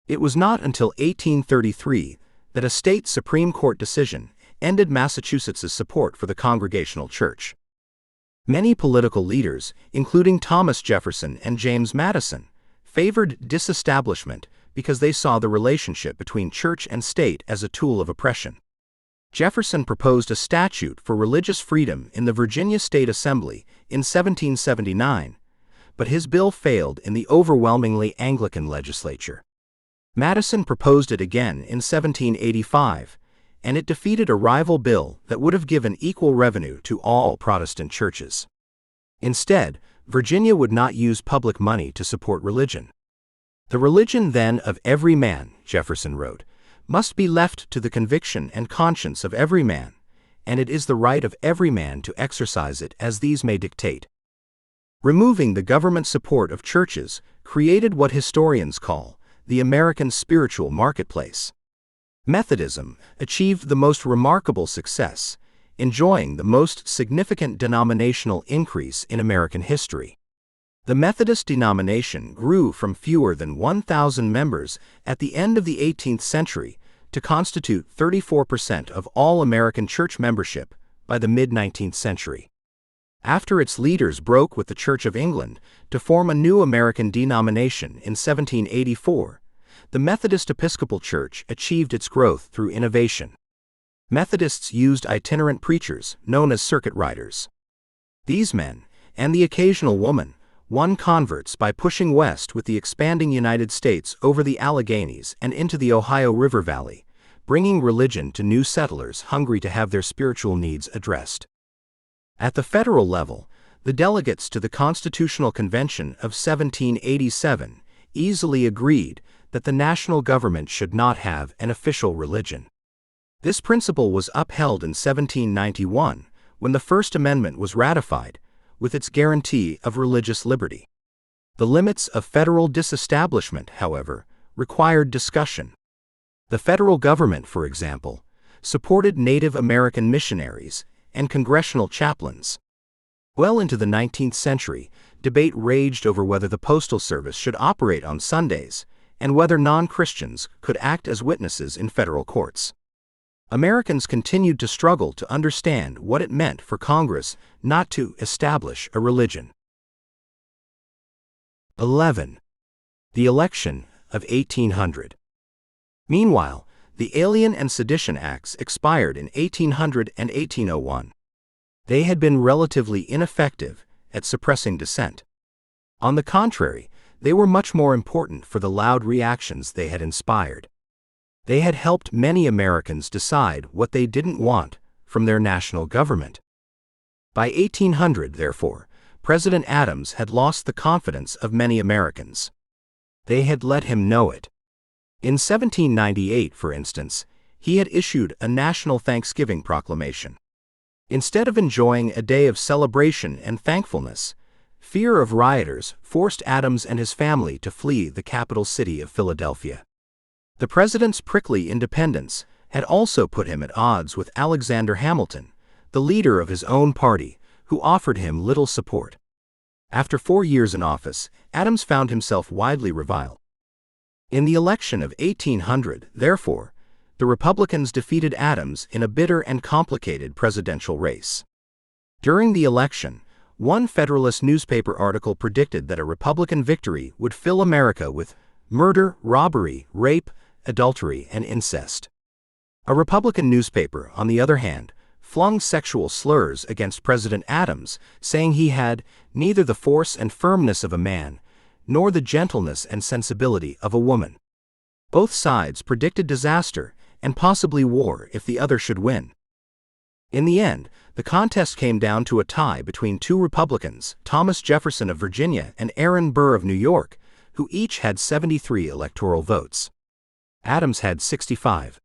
It was not until 1833 that a state Supreme Court decision ended Massachusetts' support for the Congregational Church. Many political leaders, including Thomas Jefferson and James Madison, favored disestablishment because they saw the relationship between church and state as a tool of oppression. Jefferson proposed a statute for religious freedom in the Virginia State Assembly in 1779, but his bill failed in the overwhelmingly Anglican legislature. Madison proposed it again in 1785, and it defeated a rival bill that would have given equal revenue to all Protestant churches. Instead, Virginia would not use public money to support religion. The religion, then, of every man, Jefferson wrote, must be left to the conviction and conscience of every man, and it is the right of every man to exercise it as these may dictate. Removing the government support of churches created what historians call the American spiritual marketplace. Methodism achieved the most remarkable success, enjoying the most significant denominational increase in American history. The Methodist denomination grew from fewer than 1,000 members at the end of the 18th century to constitute 34% of all American church membership by the mid-19th century. After its leaders broke with the Church of England to form a new American denomination in 1784, the Methodist Episcopal Church achieved its growth through innovation. Methodists used itinerant preachers, known as circuit riders. These men, and the occasional woman, won converts by pushing west with the expanding United States over the Alleghenies and into the Ohio River Valley, bringing religion to new settlers hungry to have their spiritual needs addressed. At the federal level, the delegates to the Constitutional Convention of 1787 easily agreed that the national government should not have an official religion. This principle was upheld in 1791 when the First Amendment was ratified, with its guarantee of religious liberty. The limits of federal disestablishment, however, required discussion. The federal government, for example, supported Native American missionaries and congressional chaplains. Well into the 19th century, debate raged over whether the Postal Service should operate on Sundays and whether non-Christians could act as witnesses in federal courts. Americans continued to struggle to understand what it meant for Congress not to establish a religion. 11. The election of 1800. Meanwhile, the Alien and Sedition Acts expired in 1800 and 1801. They had been relatively ineffective at suppressing dissent. On the contrary, they were much more important for the loud reactions they had inspired. They had helped many Americans decide what they didn't want from their national government. By 1800, therefore, President Adams had lost the confidence of many Americans. They had let him know it. In 1798, for instance, he had issued a national Thanksgiving proclamation. Instead of enjoying a day of celebration and thankfulness, fear of rioters forced Adams and his family to flee the capital city of Philadelphia. The president's prickly independence had also put him at odds with Alexander Hamilton, the leader of his own party, who offered him little support. After 4 years in office, Adams found himself widely reviled. In the election of 1800, therefore, the Republicans defeated Adams in a bitter and complicated presidential race. During the election, one Federalist newspaper article predicted that a Republican victory would fill America with murder, robbery, rape, adultery, and incest. A Republican newspaper, on the other hand, flung sexual slurs against President Adams, saying he had neither the force and firmness of a man, nor the gentleness and sensibility of a woman. Both sides predicted disaster and possibly war if the other should win. In the end, the contest came down to a tie between two Republicans, Thomas Jefferson of Virginia and Aaron Burr of New York, who each had 73 electoral votes. Adams had 65.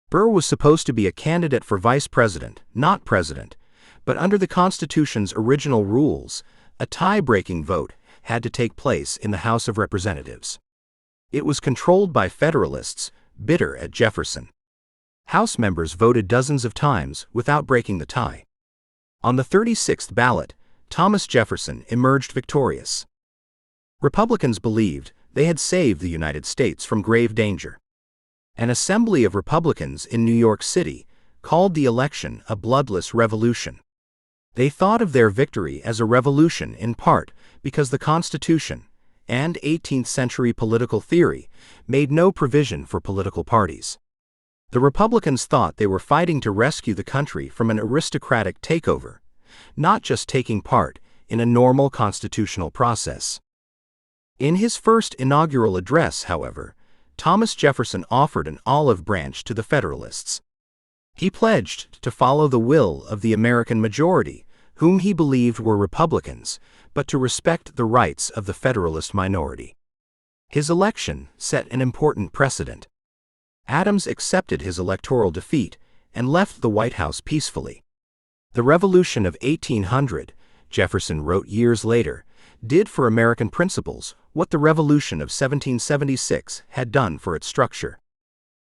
Burr was supposed to be a candidate for vice president, not president, but under the Constitution's original rules, a tie-breaking vote had to take place in the House of Representatives. It was controlled by Federalists, bitter at Jefferson. House members voted dozens of times without breaking the tie. On the 36th ballot, Thomas Jefferson emerged victorious. Republicans believed they had saved the United States from grave danger. An assembly of Republicans in New York City called the election a bloodless revolution. They thought of their victory as a revolution in part because the Constitution and 18th-century political theory made no provision for political parties. The Republicans thought they were fighting to rescue the country from an aristocratic takeover, not just taking part in a normal constitutional process. In his first inaugural address, however, Thomas Jefferson offered an olive branch to the Federalists. He pledged to follow the will of the American majority, whom he believed were Republicans, but to respect the rights of the Federalist minority. His election set an important precedent. Adams accepted his electoral defeat and left the White House peacefully. The Revolution of 1800, Jefferson wrote years later, did for American principles what the Revolution of 1776 had done for its structure.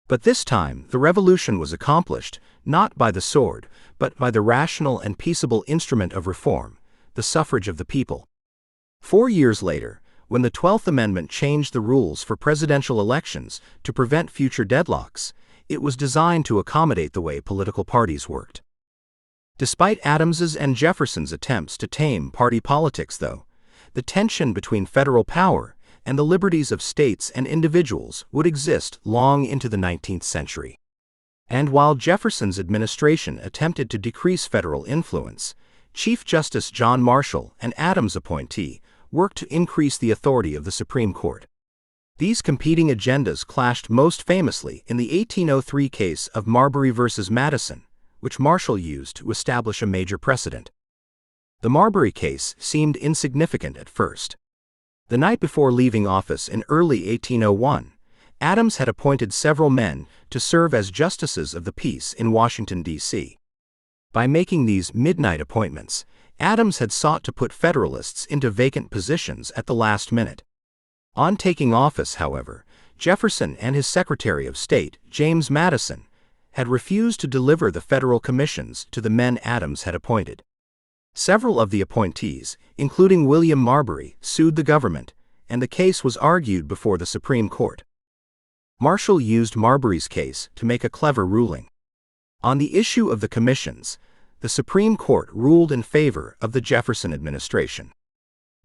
But this time, the revolution was accomplished not by the sword, but by the rational and peaceable instrument of reform, the suffrage of the people. 4 years later, when the 12th Amendment changed the rules for presidential elections to prevent future deadlocks, it was designed to accommodate the way political parties worked. Despite Adams's and Jefferson's attempts to tame party politics, though, the tension between federal power and the liberties of states and individuals would exist long into the 19th century. And while Jefferson's administration attempted to decrease federal influence, Chief Justice John Marshall, an Adams appointee, worked to increase the authority of the Supreme Court. These competing agendas clashed most famously in the 1803 case of Marbury v. Madison, which Marshall used to establish a major precedent. The Marbury case seemed insignificant at first. The night before leaving office in early 1801, Adams had appointed several men to serve as justices of the peace in Washington, D.C. By making these midnight appointments, Adams had sought to put Federalists into vacant positions at the last minute. On taking office, however, Jefferson and his Secretary of State, James Madison, had refused to deliver the federal commissions to the men Adams had appointed. Several of the appointees, including William Marbury, sued the government, and the case was argued before the Supreme Court. Marshall used Marbury's case to make a clever ruling. On the issue of the commissions, the Supreme Court ruled in favor of the Jefferson administration.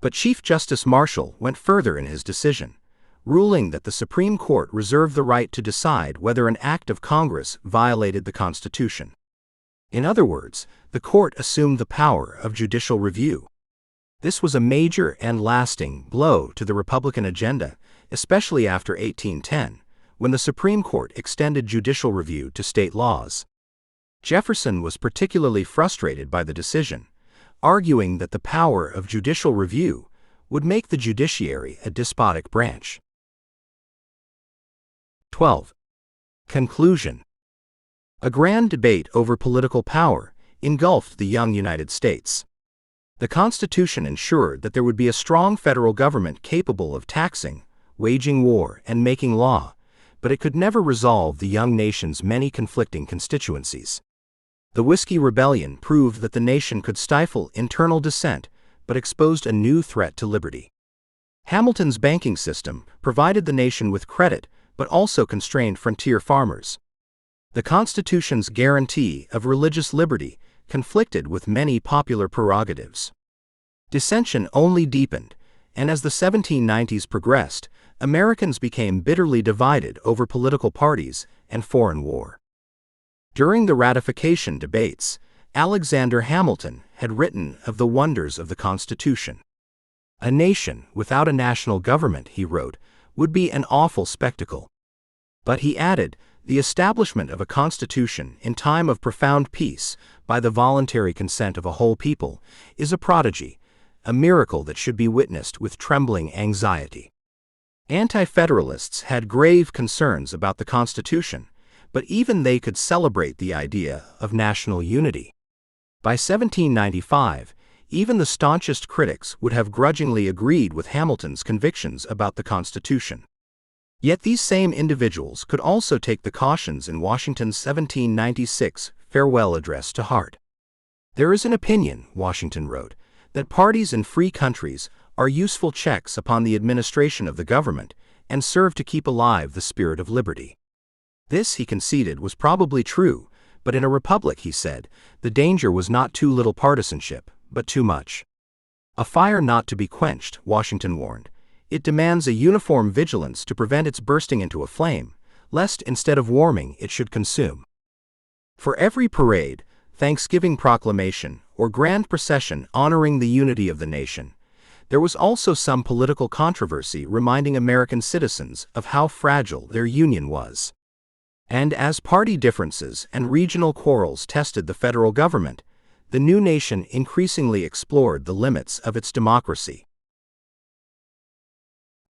But Chief Justice Marshall went further in his decision, ruling that the Supreme Court reserved the right to decide whether an act of Congress violated the Constitution. In other words, the court assumed the power of judicial review. This was a major and lasting blow to the Republican agenda, especially after 1810, when the Supreme Court extended judicial review to state laws. Jefferson was particularly frustrated by the decision, arguing that the power of judicial review would make the judiciary a despotic branch. 12. Conclusion. A grand debate over political power engulfed the young United States. The Constitution ensured that there would be a strong federal government capable of taxing, waging war, and making law, but it could never resolve the young nation's many conflicting constituencies. The Whiskey Rebellion proved that the nation could stifle internal dissent, but exposed a new threat to liberty. Hamilton's banking system provided the nation with credit, but also constrained frontier farmers. The Constitution's guarantee of religious liberty conflicted with many popular prerogatives. Dissension only deepened, and as the 1790s progressed, Americans became bitterly divided over political parties and foreign war. During the ratification debates, Alexander Hamilton had written of the wonders of the Constitution. "A nation without a national government," he wrote, "would be an awful spectacle." But he added, "The establishment of a constitution in time of profound peace, by the voluntary consent of a whole people, is a prodigy, a miracle that should be witnessed with trembling anxiety." Anti-Federalists had grave concerns about the Constitution, but even they could celebrate the idea of national unity. By 1795, even the staunchest critics would have grudgingly agreed with Hamilton's convictions about the Constitution. Yet these same individuals could also take the cautions in Washington's 1796 farewell address to heart. "There is an opinion," Washington wrote, "that parties in free countries are useful checks upon the administration of the government and serve to keep alive the spirit of liberty." This, he conceded, was probably true, but in a republic, he said, the danger was not too little partisanship, but too much. "A fire not to be quenched," Washington warned. "It demands a uniform vigilance to prevent its bursting into a flame, lest instead of warming it should consume." For every parade, Thanksgiving proclamation, or grand procession honoring the unity of the nation, there was also some political controversy reminding American citizens of how fragile their union was. And as party differences and regional quarrels tested the federal government, the new nation increasingly explored the limits of its democracy.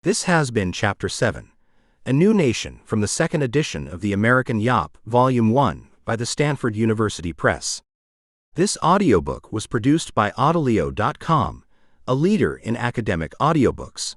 This has been Chapter 7, A New Nation, from the second edition of the American Yawp, Volume 1, by the Stanford University Press. This audiobook was produced by Audileo.com, a leader in academic audiobooks.